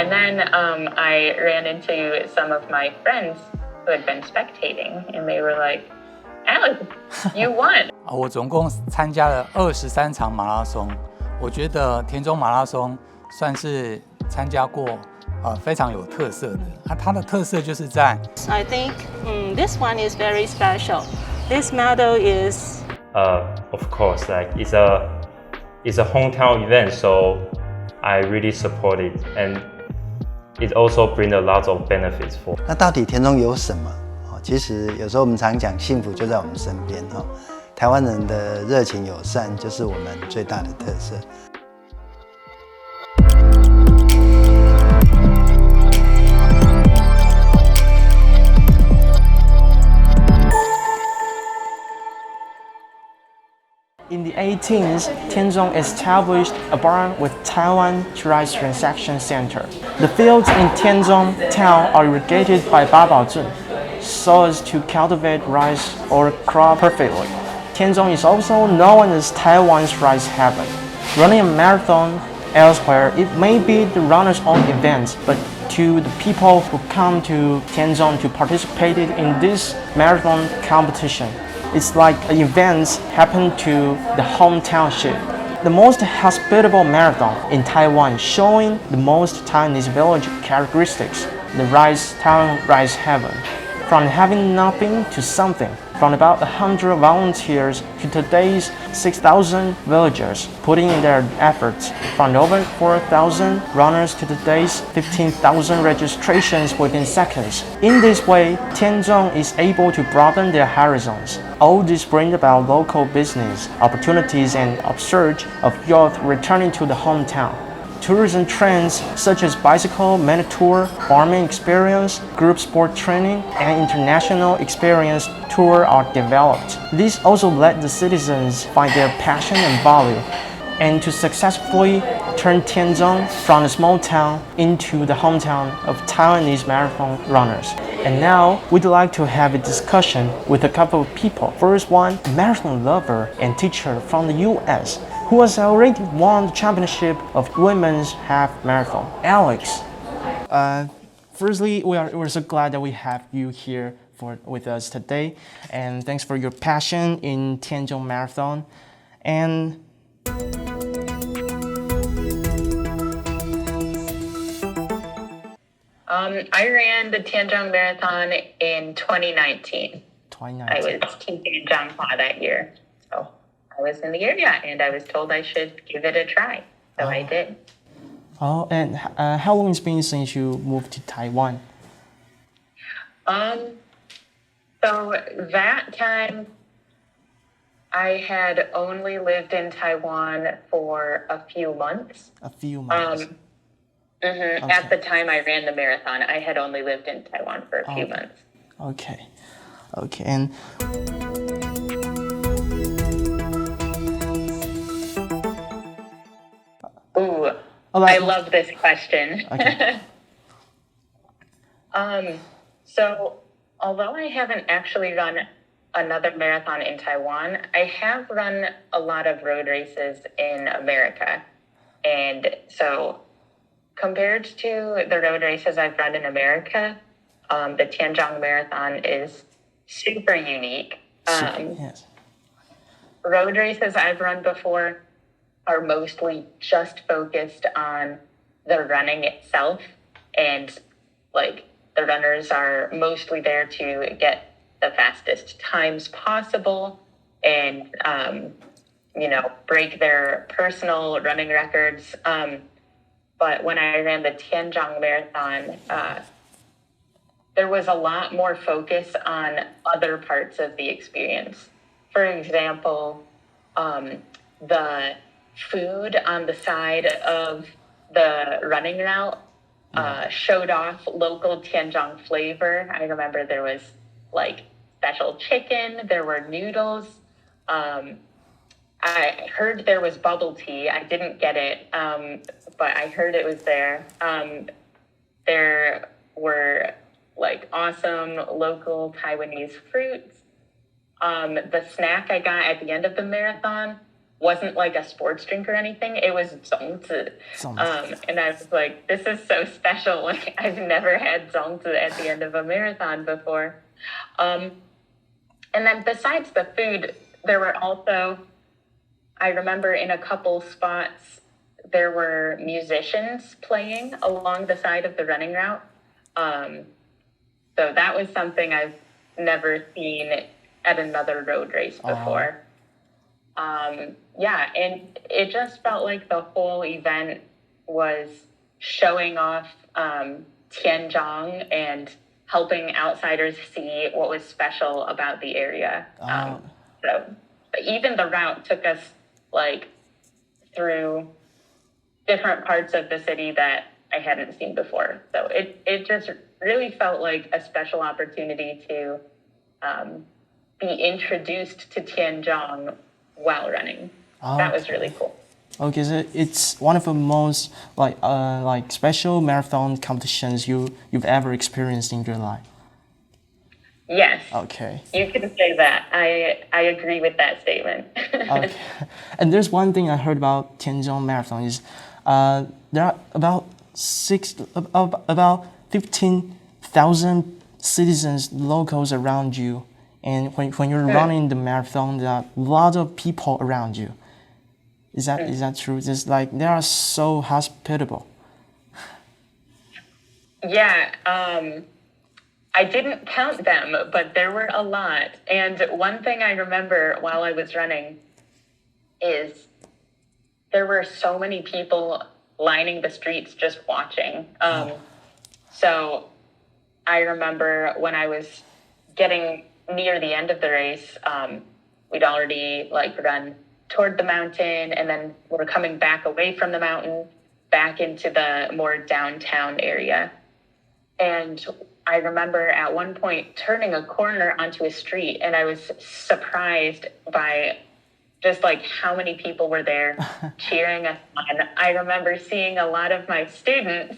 And then I ran into some of my friends who had been spectating, and they were like, Alex, you won. 我总共参加了23场马拉松，我觉得田中马拉松算是参加过非常有特色的。它的特色就是在 I think this one is very special. This medal is of course, like it's a hometown event, so I really support it, and it also brings a lot of benefits for. 那到底田中有什么？其实有时候我们常讲幸福就在我们身边哈。台湾人的热情友善就是我们最大的特色。In the 18th, Tianzong established a barn with Taiwan Rice Transaction Center. The fields in Tianzong town are irrigated by Babaozun, so as to cultivate rice or crop perfectly. Tianzong is also known as Taiwan's rice heaven. Running a marathon elsewhere, it may be the runner's own event, but to the people who come to Tianzong to participate in this marathon competition, it's like an event happen to the hometownship. The most hospitable marathon in Taiwan, showing the most Taiwanese village characteristics, the Taiwan rice heaven. From having nothing to something, from about 100 volunteers to today's 6,000 villagers putting in their efforts, from over 4,000 runners to today's 15,000 registrations within seconds. In this way, Tianzong is able to broaden their horizons. All this brings about local business opportunities and a surge of youth returning to the hometown. Tourism trends such as bicycle, mini tour, farming experience, group sport training, and international experience tour are developed. These also let the citizens find their passion and value, and to successfully turn Tianzong from a small town into the hometown of Taiwanese marathon runners. And now, we'd like to have a discussion with a couple of people. First one, a marathon lover and teacher from the US, who has already won the championship of women's half marathon. Alex, firstly, we're so glad that we have you here with us today, and thanks for your passion in Tianzong Marathon. And I ran the Tianzong Marathon in 2019. I was teaching in Zhanghua that year. So I was in the area and I was told I should give it a try. So I did. Oh, and how long it's been since you moved to Taiwan? So that time I had only lived in Taiwan for a few months. A few months. Okay. At the time I ran the marathon, I had only lived in Taiwan for a few months. Okay. And ooh, I love this question. Okay. So although I haven't actually run another marathon in Taiwan, I have run a lot of road races in America. And so compared to the road races I've run in America, the Tianzong Marathon is super unique. Yes. Road races I've run before are mostly just focused on the running itself, and like the runners are mostly there to get the fastest times possible and break their personal running records. But when I ran the Tianzong Marathon, there was a lot more focus on other parts of the experience. For example, the food on the side of the running route showed off local Tianzong flavor. I remember there was like special chicken, there were noodles. I heard there was bubble tea. I didn't get it, but I heard it was there. There were like awesome local Taiwanese fruits. The snack I got at the end of the marathon wasn't like a sports drink or anything. It was 粽子. And I was like, this is so special. Like, I've never had 粽子 at the end of a marathon before. And then besides the food, there were also, I remember in a couple spots, there were musicians playing along the side of the running route. So that was something I've never seen at another road race before. Yeah, and it just felt like the whole event was showing off Tianzhong and helping outsiders see what was special about the area. So even the route took us like through different parts of the city that I hadn't seen before. So it just really felt like a special opportunity to be introduced to Tianzhong while running. That was really cool. Okay, so it's one of the most like special marathon competitions you've ever experienced in your life. Yes. Okay. You can say that. I agree with that statement. Okay. And there's one thing I heard about Tianzhong Marathon is there are about 15,000 citizens, locals around you. And when you're running the marathon, there are a lot of people around you. Is that true? Just like they are so hospitable. Yeah, I didn't count them, but there were a lot. And one thing I remember while I was running is there were so many people lining the streets just watching. So I remember when I was getting near the end of the race, we'd already like run toward the mountain, and then we're coming back away from the mountain back into the more downtown area. And I remember at one point turning a corner onto a street, and I was surprised by just like how many people were there cheering us on. I remember seeing a lot of my students.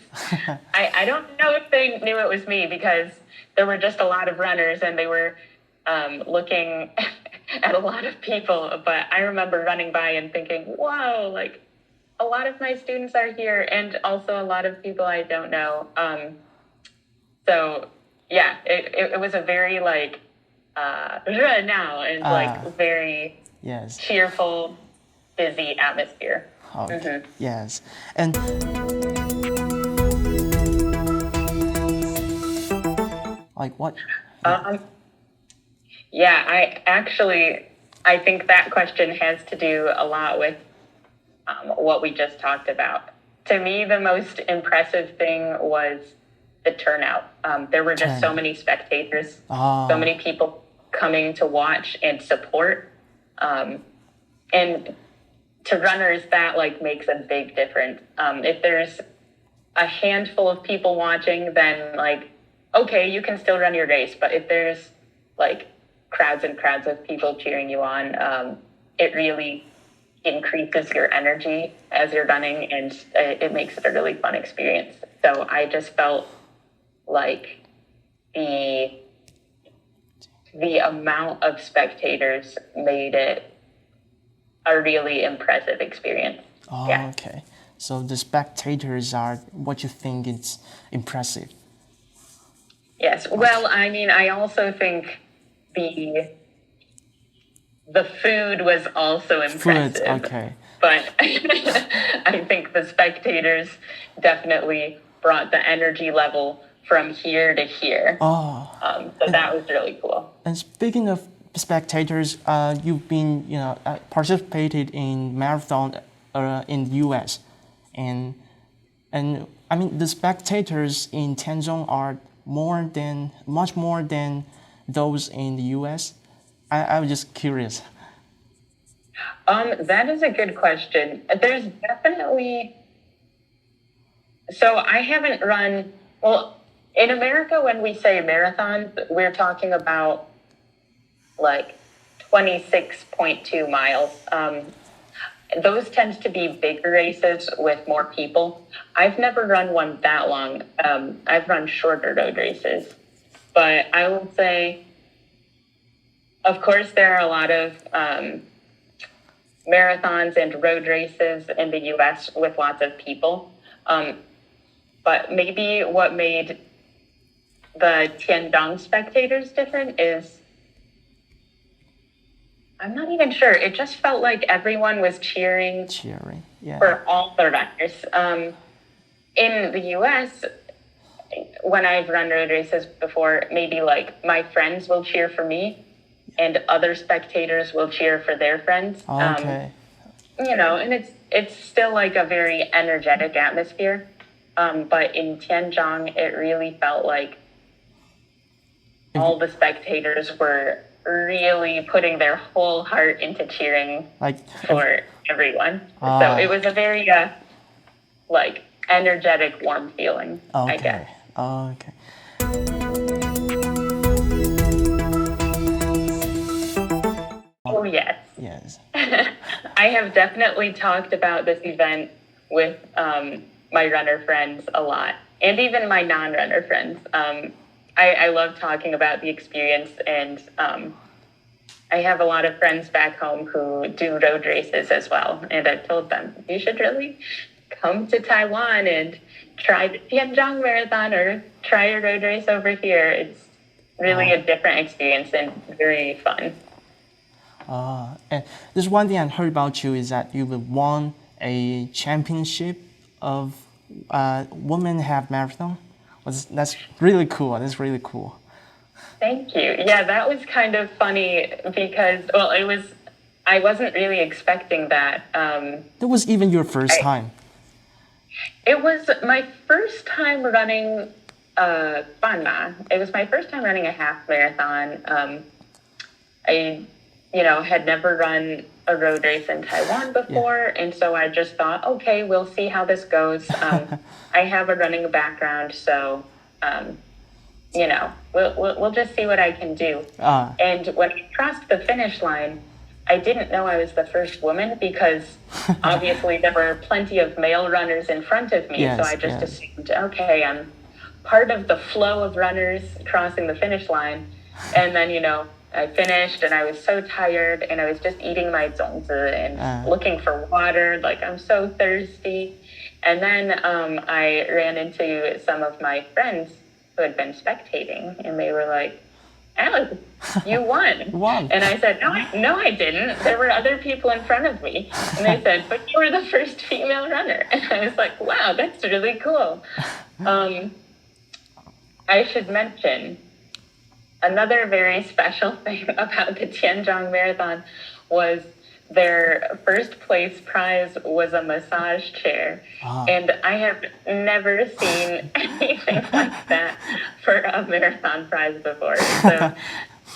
I don't know if they knew it was me because there were just a lot of runners and they were looking at a lot of people. But I remember running by and thinking, whoa, like a lot of my students are here, and also a lot of people I don't know. So yeah, it was a very like now and like very cheerful, busy atmosphere. Okay. Yes, and like what? Yeah, I think that question has to do a lot with what we just talked about. To me, the most impressive thing was the turnout. There were just so many spectators, so many people coming to watch and support. And to runners, that like makes a big difference. If there's a handful of people watching, then like, okay, you can still run your race. But if there's like crowds and crowds of people cheering you on, it really increases your energy as you're running, and it makes it a really fun experience. So I just felt like the amount of spectators made it a really impressive experience. Okay. So the spectators are what you think is impressive. Yes. Well, I mean, I also think the food was also impressive. Food, okay. But I think the spectators definitely brought the energy level from here to here. So that was really cool. And speaking of spectators, you've been, participated in marathon in the U.S. and I mean the spectators in Tianzhong are much more than those in the U.S. I was just curious. That is a good question. There's definitely. So I haven't run. Well, in America, when we say marathon, we're talking about like 26.2 miles. Those tend to be bigger races with more people. I've never run one that long. I've run shorter road races. But I would say, of course, there are a lot of marathons and road races in the US with lots of people. But maybe what made the Tianzhong spectators different is, I'm not even sure. It just felt like everyone was cheering yeah. for all the runners. In the US, when I've run road races before, maybe like my friends will cheer for me and other spectators will cheer for their friends. Okay. You know, and it's still like a very energetic atmosphere. But in Tianzhong, it really felt like all the spectators were really putting their whole heart into cheering for everyone. So it was a very like energetic, warm feeling, I guess. Okay. Oh, yes. Yes. I have definitely talked about this event with my runner friends a lot, and even my non-runner friends. I love talking about the experience, and I have a lot of friends back home who do road races as well, and I've told them, you should really come to Taiwan and try the Tianzhong Marathon or try a road race over here. It's really a different experience and very fun. And there's one thing I heard about you is that you've won a championship of women half marathon. That's really cool. That's really cool. Thank you. Yeah, that was kind of funny because, well, I wasn't really expecting that. That was even your first time. It was my first time running banma. It was my first time running a half marathon. I had never run a road race in Taiwan before, and so I just thought, okay, we'll see how this goes. I have a running background, so we'll just see what I can do. And when I crossed the finish line, I didn't know I was the first woman because obviously there were plenty of male runners in front of me. So I just assumed, okay, I'm part of the flow of runners crossing the finish line. And then, I finished and I was so tired and I was just eating my zongzi and looking for water. Like, I'm so thirsty. And then I ran into some of my friends who had been spectating, and they were like, Alex, you won. And I said, no, I didn't. There were other people in front of me. And they said, but you were the first female runner. And I was like, wow, that's really cool. I should mention another very special thing about the Tianzhong Marathon was their first place prize was a massage chair. And I have never seen anything like that for a marathon prize before. So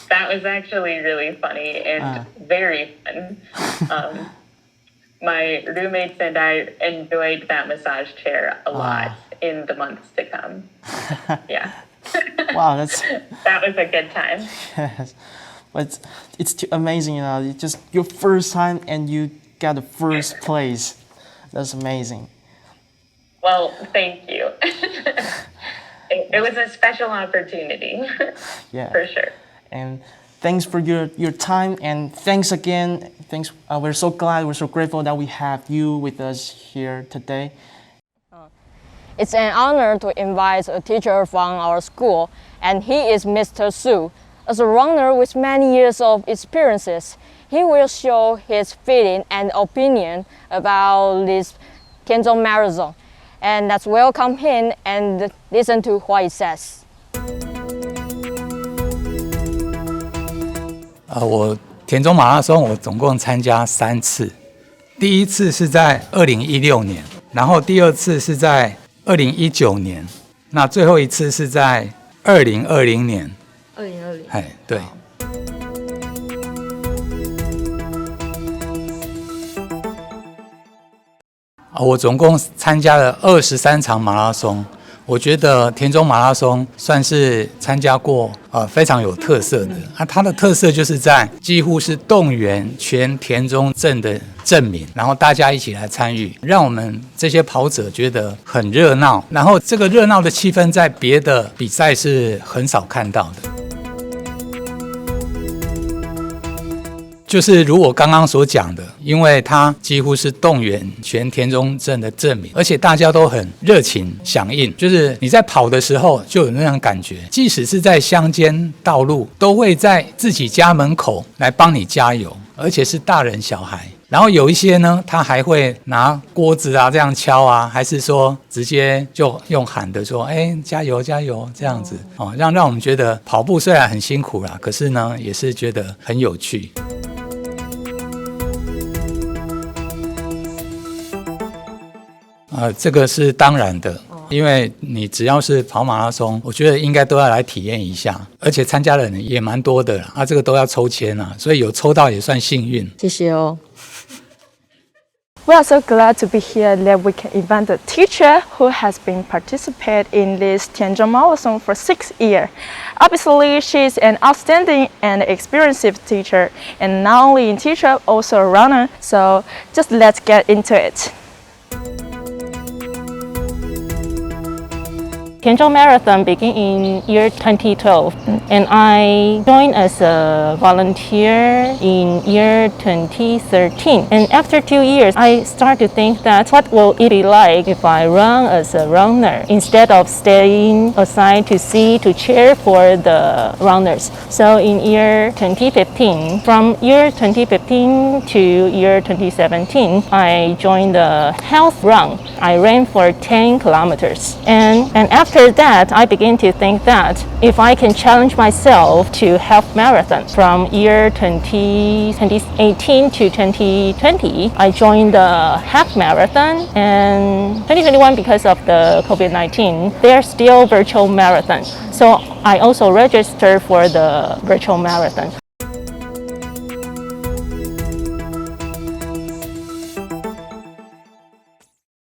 that was actually really funny and very fun. My roommates and I enjoyed that massage chair a lot in the months to come. Yeah. Wow, that was a good time. Yes. But it's too amazing, it's just your first time and you got the first place. That's amazing. Well, thank you. It was a special opportunity, for sure. And thanks for your time, and thanks again. We're so glad, we're so grateful that we have you with us here today. It's an honor to invite a teacher from our school, and he is Mr. Su. As a runner with many years of experiences, he will show his feeling and opinion about this Tianzhong Marathon. And let's welcome him and listen to what he says. 我田中马拉松我总共参加3次，第一次是在2016年，然后第二次是在2019年，那最后一次是在2020年。2020，哎，对。我总共参加了23场马拉松。我觉得田中马拉松算是参加过非常有特色的。它的特色就是在几乎是动员全田中镇的镇民，然后大家一起来参与，让我们这些跑者觉得很热闹。然后这个热闹的气氛在别的比赛是很少看到的。就是如我刚刚所讲的，因为它几乎是动员全田中镇的镇民，而且大家都很热情响应，就是你在跑的时候就有那样感觉，即使是在乡间道路，都会在自己家门口来帮你加油，而且是大人小孩。然后有一些呢，他还会拿锅子啊这样敲啊，还是说直接就用喊的说，加油加油这样子哦，让我们觉得跑步虽然很辛苦啦，可是呢也是觉得很有趣。这个是当然的，因为你只要是跑马拉松，我觉得应该都要来体验一下，而且参加的人也蛮多的啦，这个都要抽签啊，所以有抽到也算幸运。谢谢哦。We are so glad to be here that we can invite the teacher who has been participating in this Tianzhong Marathon for 6 years. Obviously, she is an outstanding and experienced teacher, and not only a teacher, also a runner. So just let's get into it. Tianzhong Marathon began in year 2012, and I joined as a volunteer in year 2013. And after 2 years, I started to think that what will it be like if I run as a runner instead of staying aside to cheer for the runners. So in year 2015, from year 2015 to year 2017, I joined the health run. I ran for 10 kilometers. And after that, I began to think that if I can challenge myself to half marathon from year 2018 to 2020, I joined the half marathon, and 2021, because of the COVID-19, they're still virtual marathon. So I also registered for the virtual marathon.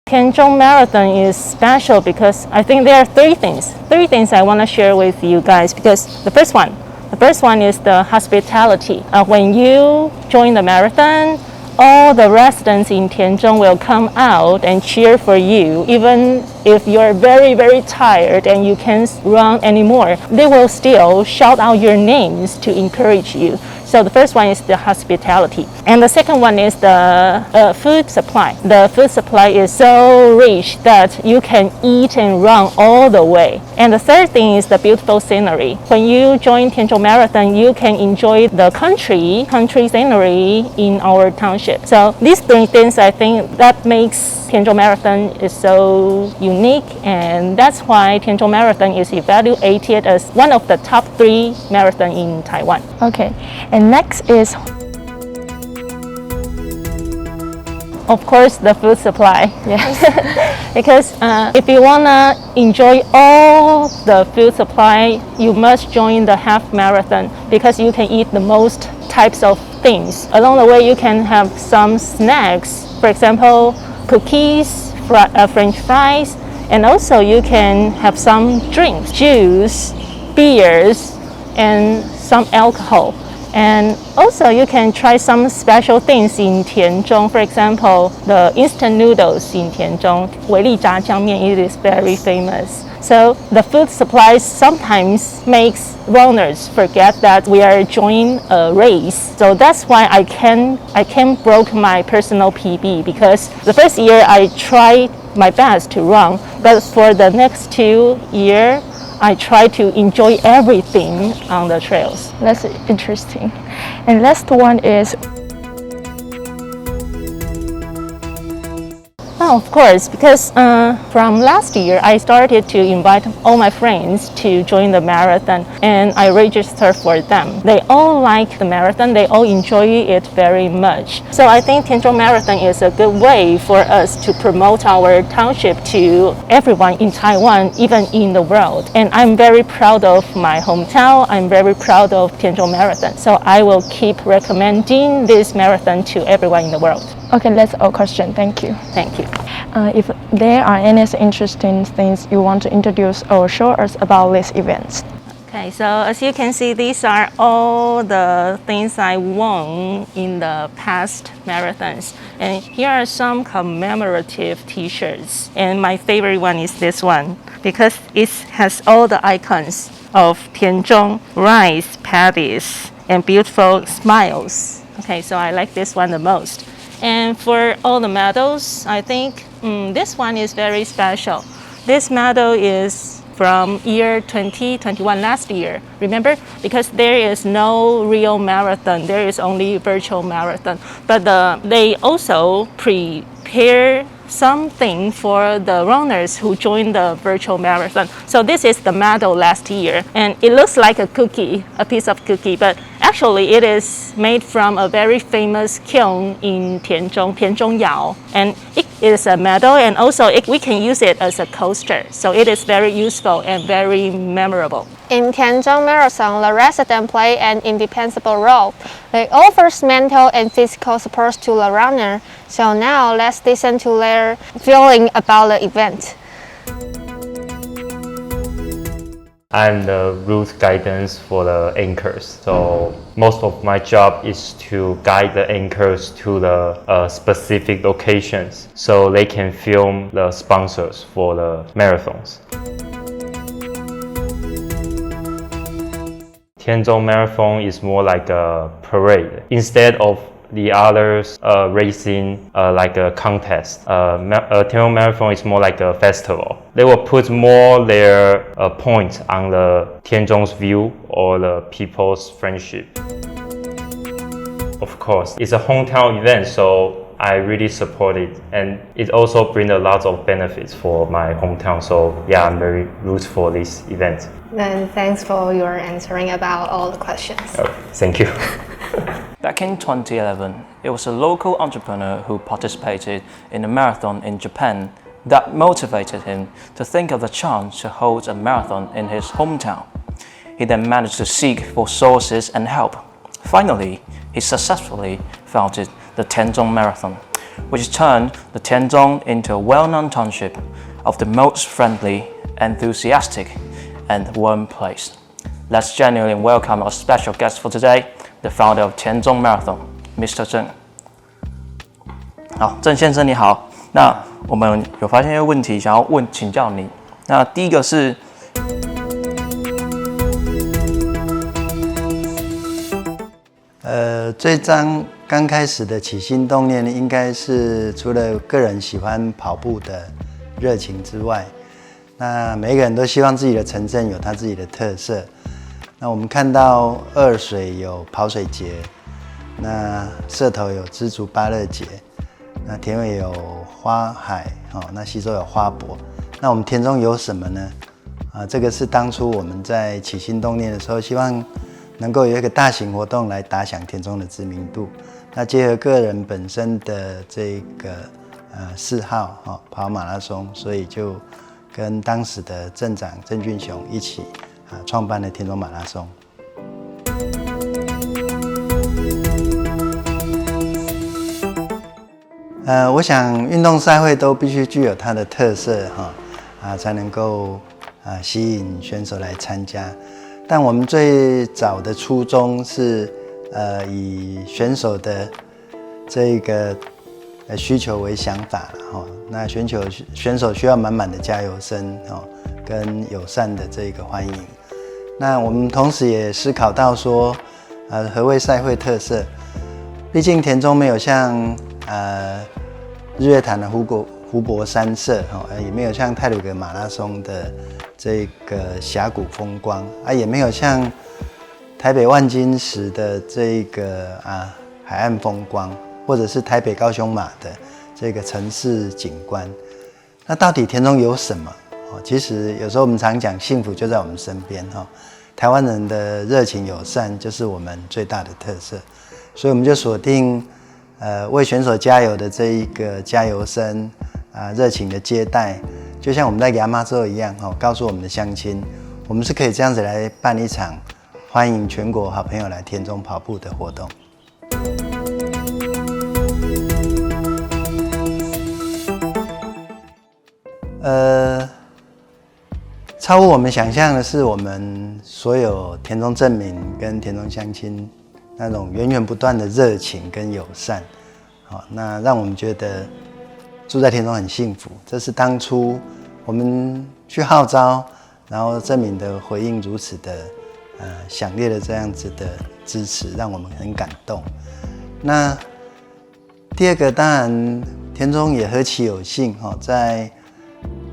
Tianzhong Marathon is special because I think there are three things I want to share with you guys. Because the first one is the hospitality. When you join the marathon, all the residents in Tianzhong will come out and cheer for you. Even if you're very, very tired and you can't run anymore, they will still shout out your names to encourage you. So the first one is the hospitality. And the second one is the food supply. The food supply is so rich that you can eat and run all the way. And the third thing is the beautiful scenery. When you join Tianzhong Marathon, you can enjoy the country scenery in our township. So these three things, I think, that makes Tianzhong Marathon is so unique, and that's why Tianzhong Marathon is evaluated as one of the top 3 marathons in Taiwan. Okay, and next is, of course, the food supply. yes, Because if you wanna enjoy all the food supply, you must join the half marathon because you can eat the most types of things. Along the way, you can have some snacks, for example, cookies, French fries, and also you can have some drinks, juice, beers, and some alcohol. And also you can try some special things in Tianzhong. For example, the instant noodles in Tianzhong, 维力炸酱面, it is very famous. So the food supplies sometimes makes runners forget that we are joining a race. So that's why I can broke my personal PB, because the first year I tried my best to run, but for the next 2 years, I try to enjoy everything on the trails. that's interesting. And last one is, Oh, of course, because from last year, I started to invite all my friends to join the marathon, and I registered for them. They all like the marathon. They all enjoy it very much. So I think Tianzhong Marathon is a good way for us to promote our township to everyone in Taiwan, even in the world. And I'm very proud of my hometown. I'm very proud of Tianzhong Marathon. So I will keep recommending this marathon to everyone in the world. okay, that's our question. Thank you. Thank you. If there are any interesting things you want to introduce or show us about these events. Okay, so as you can see, these are all the things I won in the past marathons. And here are some commemorative t-shirts. And my favorite one is this one, because it has all the icons of Tianzhong rice paddies and beautiful smiles Okay, so I like this one the most. And for all the medals, I think this one is very special. This medal is from year 2021, last year. Remember? Because there is no real marathon, there is only virtual marathon. But they also prepare something for the runners who joined the virtual marathon. So this is the medal last year, and it looks like a cookie, a piece of cookie, but actually it is made from a very famous kiln in Tianzhong Yao, and it is a medal, and also we can use it as a coaster. So it is very useful and very memorable. In Tianzhong Marathon, the residents play an indispensable role. They offer mental and physical support to the runner. So now let's listen to their feeling about the event. I'm the route guidance for the anchors. So most of my job is to guide the anchors to the specific locations so they can film the sponsors for the marathons. Tianzhong Marathon is more like a parade. Instead of the others racing like a contest, Tianzhong Marathon is more like a festival. They will put more their points on the Tianzhong's view or the people's friendship. Of course, it's a hometown event, so I really support it, and it also brings a lot of benefits for my hometown. So yeah, I'm very rooted for this event. Then thanks for your answering about all the questions. Oh, thank you. Back in 2011, it was a local entrepreneur who participated in a marathon in Japan that motivated him to think of the chance to hold a marathon in his hometown. He then managed to seek for sources and help. Finally, he successfully founded the Tianzhong Marathon, which turned the Tianzhong into a well-known township of the most friendly, enthusiastic, and warm place. Let's genuinely welcome our special guest for today, the founder of Tianzhong Marathon, Mr. Zheng. 好，郑先生你好。那我们有发现一个问题，想要请教你。那第一个是，这张刚开始的起心动念，应该是除了个人喜欢跑步的热情之外，那每一个人都希望自己的城镇有他自己的特色。那我们看到二水有跑水节，那社头有知足芭乐节，那田尾有花海，那溪州有花博。那我们田中有什么呢？这个是当初我们在起心动念的时候，希望能够有一个大型活动来打响田中的知名度。那结合个人本身的这个嗜好，跑马拉松，所以就跟当时的镇长郑俊雄一起创办了田中马拉松。我想运动赛会都必须具有它的特色才能够吸引选手来参加。但我们最早的初衷是以选手的这个需求为想法那选手需要满满的加油声跟友善的这个欢迎。那我们同时也思考到说何谓赛会特色？毕竟田中没有像日月潭的湖泊山色也没有像太鲁阁马拉松的这个峡谷风光也没有像台北万金石的这个海岸风光，或者是台北高雄马的这个城市景观。那到底田中有什么？其实有时候我们常讲幸福就在我们身边台湾人的热情友善就是我们最大的特色，所以我们就锁定为选手加油的这一个加油声热情的接待，就像我们在亚妈州一样告诉我们的乡亲，我们是可以这样子来办一场欢迎全国好朋友来田中跑步的活动。超乎我们想象的是，我们所有田中镇民跟田中乡亲那种源源不断的热情跟友善，那让我们觉得住在田中很幸福。这是当初我们去号召，然后镇民的回应如此的强烈的这样子的支持，让我们很感动。那第二个，当然田中也何其有幸在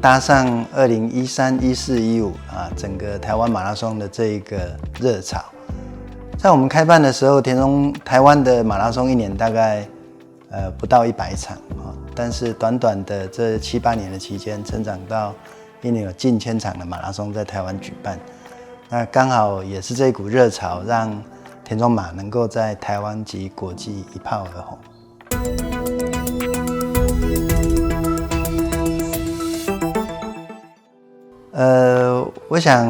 搭上2013、14、15整个台湾马拉松的这一个热潮。在我们开办的时候，台湾的马拉松一年大概不到100场但是短短的这7、8年的期间，成长到一年有近1000场的马拉松在台湾举办。那刚好也是这一股热潮，让田中马能够在台湾及国际一炮而红。我想，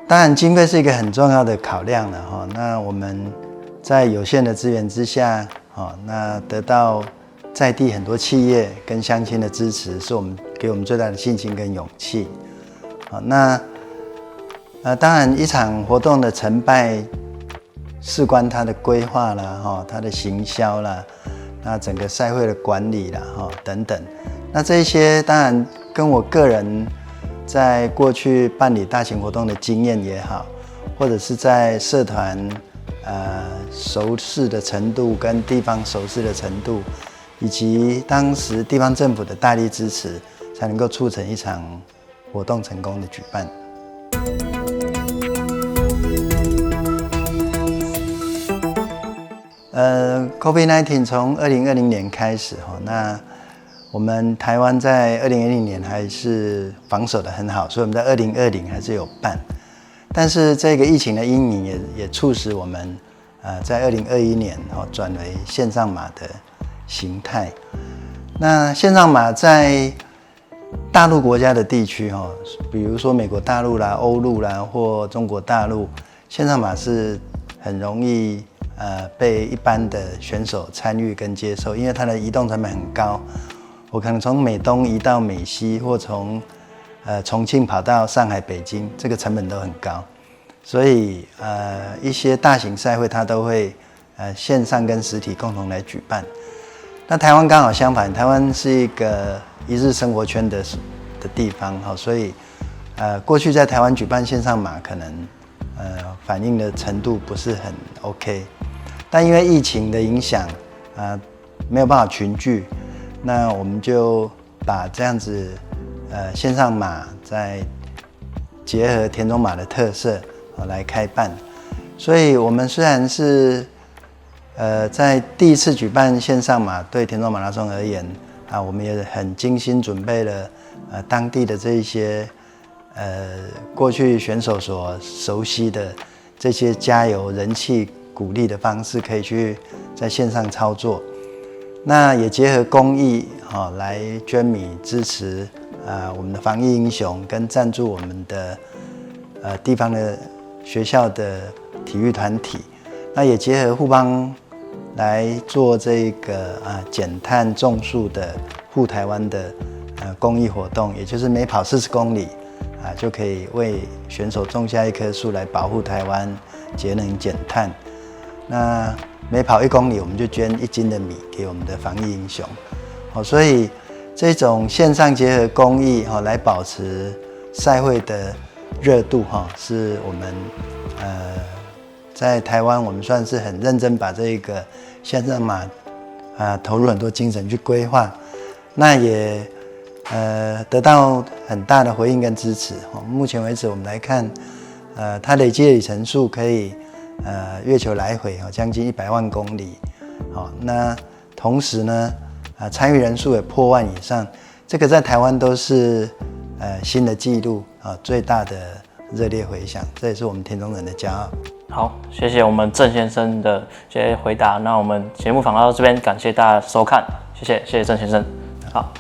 当然经费是一个很重要的考量了哈。那我们在有限的资源之下，那得到在地很多企业跟乡亲的支持，是给我们最大的信心跟勇气。那当然一场活动的成败，事关它的规划啦，它的行销啦，那整个赛会的管理啦，等等。那这一些当然跟我个人在过去办理大型活动的经验也好，或者是在社团熟识的程度跟地方熟识的程度，以及当时地方政府的大力支持，才能够促成一场活动成功的举办。COVID-19 从2020年开始那我们台湾在2020年还是防守得很好，所以我们在2020还是有办。但是这个疫情的阴影也促使我们在2021年转为线上马的形态。那线上马在大陆国家的地区比如说美国大陆啦、欧陆啦或中国大陆，线上马是很容易被一般的选手参与跟接受，因为它的移动成本很高。我可能从美东移到美西，或从重庆跑到上海、北京，这个成本都很高。所以一些大型赛会它都会线上跟实体共同来举办。那台湾刚好相反，台湾是一个一日生活圈的地方所以过去在台湾举办线上马可能反应的程度不是很 OK， 但因为疫情的影响没有办法群聚，那我们就把这样子线上马再结合田中马的特色来开办。所以我们虽然是在第一次举办线上马，对田中马拉松而言我们也很精心准备了当地的这一些过去选手所熟悉的这些加油、人气、鼓励的方式，可以去在线上操作。那也结合公益来捐米支持我们的防疫英雄，跟赞助我们的地方的学校的体育团体。那也结合富邦来做这个减碳种树的护台湾的公益活动，也就是每跑40公里就可以为选手种下1棵树来保护台湾节能减碳。那每跑1公里，我们就捐1斤的米给我们的防疫英雄。所以这种线上结合公益来保持赛会的热度是我们在台湾我们算是很认真把这个线上马投入很多精神去规划，那也得到很大的回应跟支持。目前为止我们来看它累积的里程数可以月球来回将近100万公里，那同时呢参与人数也破万以上，这个在台湾都是新的纪录最大的热烈回响，这也是我们田中人的骄傲。好，谢谢我们郑先生的这些回答。那我们节目访谈到这边，感谢大家收看，谢谢郑先生。好。